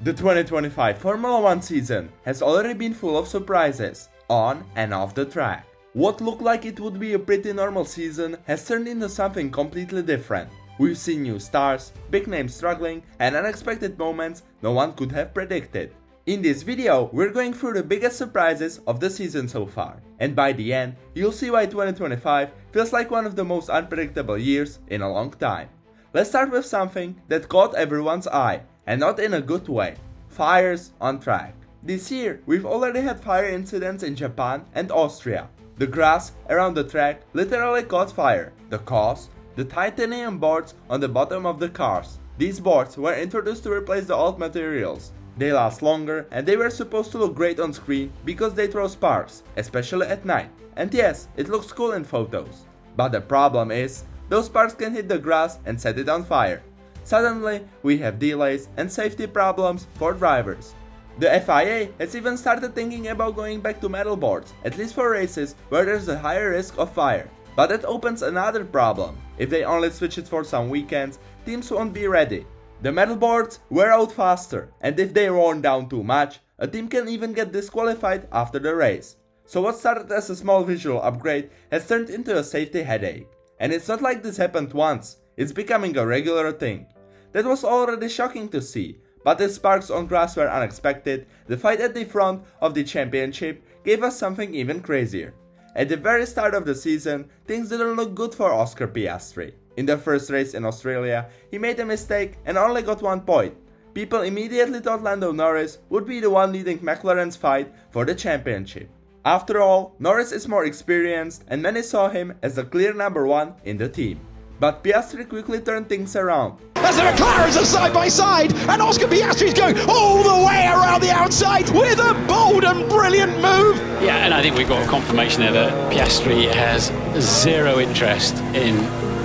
The 2025 Formula 1 season has already been full of surprises, on and off the track. What looked like it would be a pretty normal season has turned into something completely different. We've seen new stars, big names struggling, and unexpected moments no one could have predicted. In this video, we're going through the biggest surprises of the season so far, and by the end, you'll see why 2025 feels like one of the most unpredictable years in a long time. Let's start with something that caught everyone's eye, and not in a good way: fires on track. This year, we've already had fire incidents in Japan and Austria. The grass around the track literally caught fire. The cause? The titanium boards on the bottom of the cars. These boards were introduced to replace the old materials. They last longer and they were supposed to look great on screen because they throw sparks, especially at night. And yes, it looks cool in photos. But the problem is, those sparks can hit the grass and set it on fire. Suddenly, we have delays and safety problems for drivers. The FIA has even started thinking about going back to metal boards, at least for races where there's a higher risk of fire. But that opens another problem. If they only switch it for some weekends, teams won't be ready. The metal boards wear out faster, and if they're worn down too much, a team can even get disqualified after the race. So what started as a small visual upgrade has turned into a safety headache. And it's not like this happened once, it's becoming a regular thing. That was already shocking to see, but the sparks on grass were unexpected. The fight at the front of the championship gave us something even crazier. At the very start of the season, things didn't look good for Oscar Piastri. In the first race in Australia, he made a mistake and only got 1 point. People immediately thought Lando Norris would be the one leading McLaren's fight for the championship. After all, Norris is more experienced and many saw him as the clear number 1 in the team. But Piastri quickly turned things around. As the McLarens are side by side, and Oscar Piastri's going all the way around the outside with a bold and brilliant move. Yeah, and I think we've got a confirmation there that Piastri has zero interest in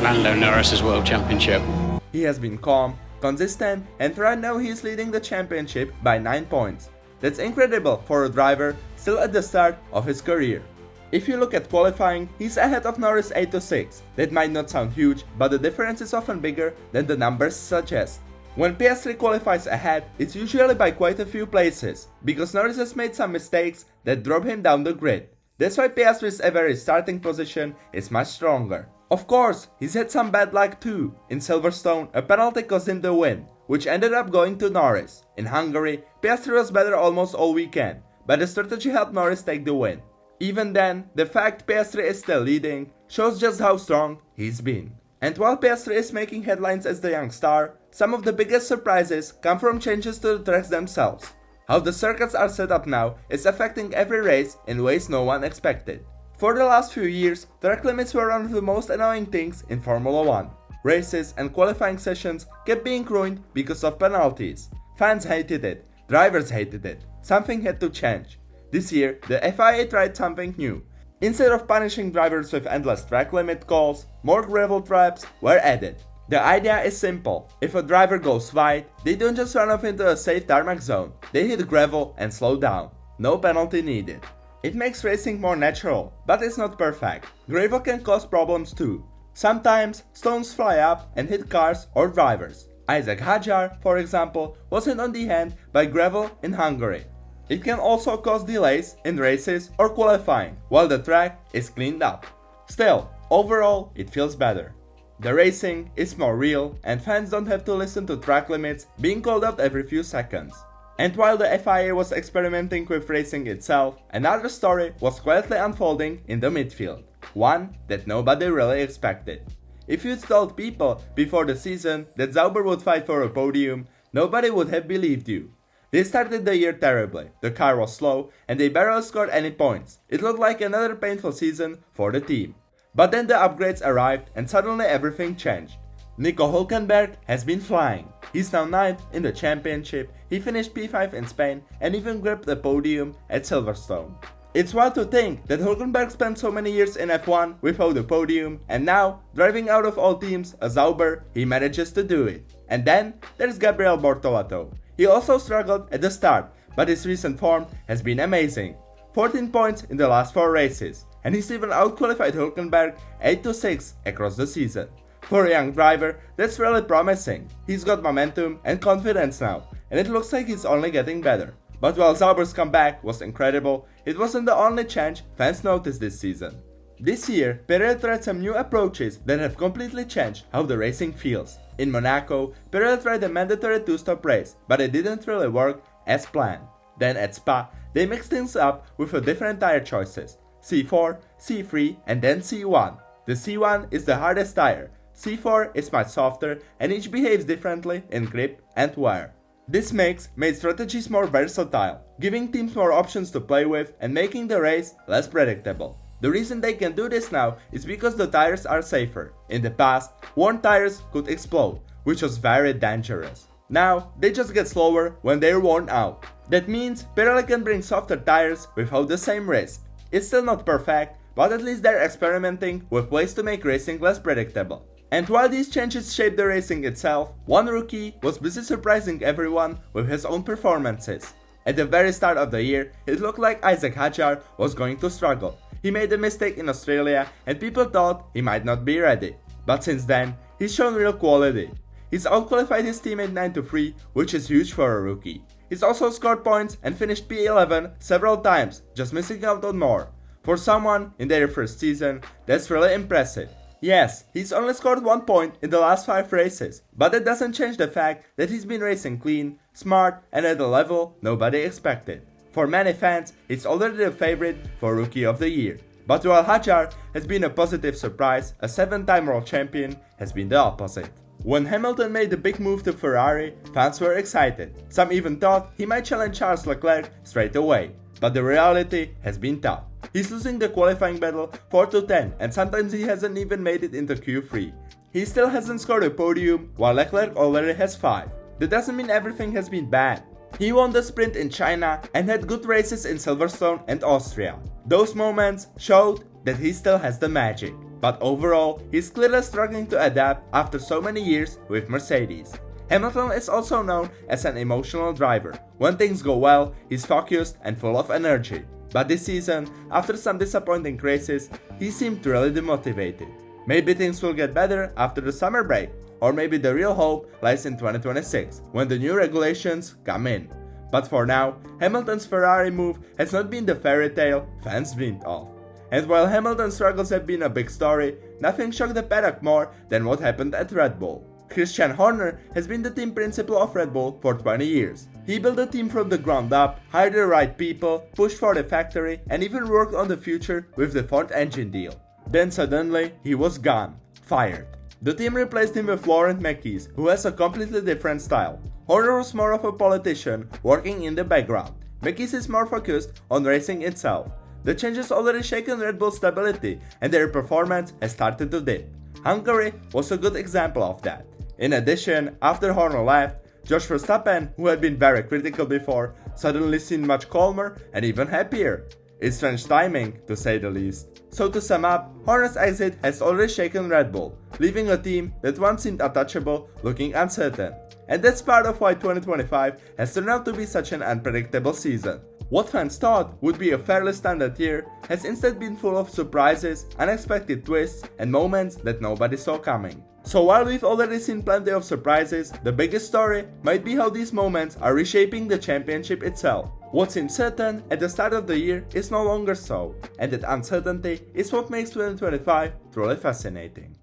Lando Norris's World Championship. He has been calm, consistent, and right now he is leading the championship by 9 points. That's incredible for a driver still at the start of his career. If you look at qualifying, he's ahead of Norris 8-6. That might not sound huge, but the difference is often bigger than the numbers suggest. When Piastri qualifies ahead, it's usually by quite a few places, because Norris has made some mistakes that drop him down the grid. That's why Piastri's average starting position is much stronger. Of course, he's had some bad luck too. In Silverstone, a penalty cost him the win, which ended up going to Norris. In Hungary, Piastri was better almost all weekend, but the strategy helped Norris take the win. Even then, the fact Piastri is still leading shows just how strong he's been. And while Piastri is making headlines as the young star, some of the biggest surprises come from changes to the tracks themselves. How the circuits are set up now is affecting every race in ways no one expected. For the last few years, track limits were one of the most annoying things in Formula 1. Races and qualifying sessions kept being ruined because of penalties. Fans hated it, drivers hated it, something had to change. This year, the FIA tried something new. Instead of punishing drivers with endless track limit calls, more gravel traps were added. The idea is simple. If a driver goes wide, they don't just run off into a safe tarmac zone. They hit gravel and slow down. No penalty needed. It makes racing more natural, but it's not perfect. Gravel can cause problems too. Sometimes, stones fly up and hit cars or drivers. Isaac Hadjar, for example, was hit on the hand by gravel in Hungary. It can also cause delays in races or qualifying while the track is cleaned up. Still, overall, it feels better. The racing is more real and fans don't have to listen to track limits being called out every few seconds. And while the FIA was experimenting with racing itself, another story was quietly unfolding in the midfield. One that nobody really expected. If you'd told people before the season that Sauber would fight for a podium, nobody would have believed you. They started the year terribly, the car was slow and they barely scored any points. It looked like another painful season for the team. But then the upgrades arrived and suddenly everything changed. Nico Hülkenberg has been flying. He's now 9th in the championship, he finished P5 in Spain and even grabbed the podium at Silverstone. It's wild to think that Hülkenberg spent so many years in F1 without a podium and now, driving out of all teams, a Sauber, he manages to do it. And then there's Gabriel Bortoleto. He also struggled at the start, but his recent form has been amazing. 14 points in the last 4 races, and he's even outqualified Hülkenberg 8-6 across the season. For a young driver, that's really promising. He's got momentum and confidence now, and it looks like he's only getting better. But while Sauber's comeback was incredible, it wasn't the only change fans noticed this season. This year, Pirelli tried some new approaches that have completely changed how the racing feels. In Monaco, Pirelli tried a mandatory two-stop race, but it didn't really work as planned. Then at Spa, they mixed things up with a different tire choices: C4, C3 and then C1. The C1 is the hardest tire, C4 is much softer and each behaves differently in grip and wear. This mix made strategies more versatile, giving teams more options to play with and making the race less predictable. The reason they can do this now is because the tires are safer. In the past, worn tires could explode, which was very dangerous. Now, they just get slower when they're worn out. That means Pirelli can bring softer tires without the same risk. It's still not perfect, but at least they're experimenting with ways to make racing less predictable. And while these changes shape the racing itself, one rookie was busy surprising everyone with his own performances. At the very start of the year, it looked like Hadjar was going to struggle. He made a mistake in Australia and people thought he might not be ready. But since then, he's shown real quality. He's outqualified his teammate 9-3, which is huge for a rookie. He's also scored points and finished P11 several times, just missing out on more. For someone in their first season, that's really impressive. Yes, he's only scored 1 point in the last 5 races, but that doesn't change the fact that he's been racing clean, smart and at a level nobody expected. For many fans, he's already a favorite for Rookie of the Year. But while Hadjar has been a positive surprise, a 7-time world champion has been the opposite. When Hamilton made the big move to Ferrari, fans were excited. Some even thought he might challenge Charles Leclerc straight away. But the reality has been tough. He's losing the qualifying battle 4-10 and sometimes he hasn't even made it into Q3. He still hasn't scored a podium while Leclerc already has 5. That doesn't mean everything has been bad. He won the sprint in China and had good races in Silverstone and Austria. Those moments showed that he still has the magic. But overall, he's clearly struggling to adapt after so many years with Mercedes. Hamilton is also known as an emotional driver. When things go well, he's focused and full of energy. But this season, after some disappointing races, he seemed really demotivated. Maybe things will get better after the summer break, or maybe the real hope lies in 2026, when the new regulations come in. But for now, Hamilton's Ferrari move has not been the fairy tale fans dreamed of. And while Hamilton's struggles have been a big story, nothing shocked the paddock more than what happened at Red Bull. Christian Horner has been the team principal of Red Bull for 20 years. He built the team from the ground up, hired the right people, pushed for the factory, and even worked on the future with the Ford engine deal. Then suddenly, he was gone, fired. The team replaced him with Laurent Mekies, who has a completely different style. Horner was more of a politician, working in the background. Mekies is more focused on racing itself. The changes already shaken Red Bull's stability, and their performance has started to dip. Hungary was a good example of that. In addition, after Horner left, Jos Verstappen, who had been very critical before, suddenly seemed much calmer and even happier. It's strange timing, to say the least. So to sum up, Horner's exit has already shaken Red Bull, leaving a team that once seemed untouchable looking uncertain. And that's part of why 2025 has turned out to be such an unpredictable season. What fans thought would be a fairly standard year has instead been full of surprises, unexpected twists, and moments that nobody saw coming. So while we've already seen plenty of surprises, the biggest story might be how these moments are reshaping the championship itself. What seemed certain at the start of the year is no longer so, and that uncertainty is what makes 2025 truly fascinating.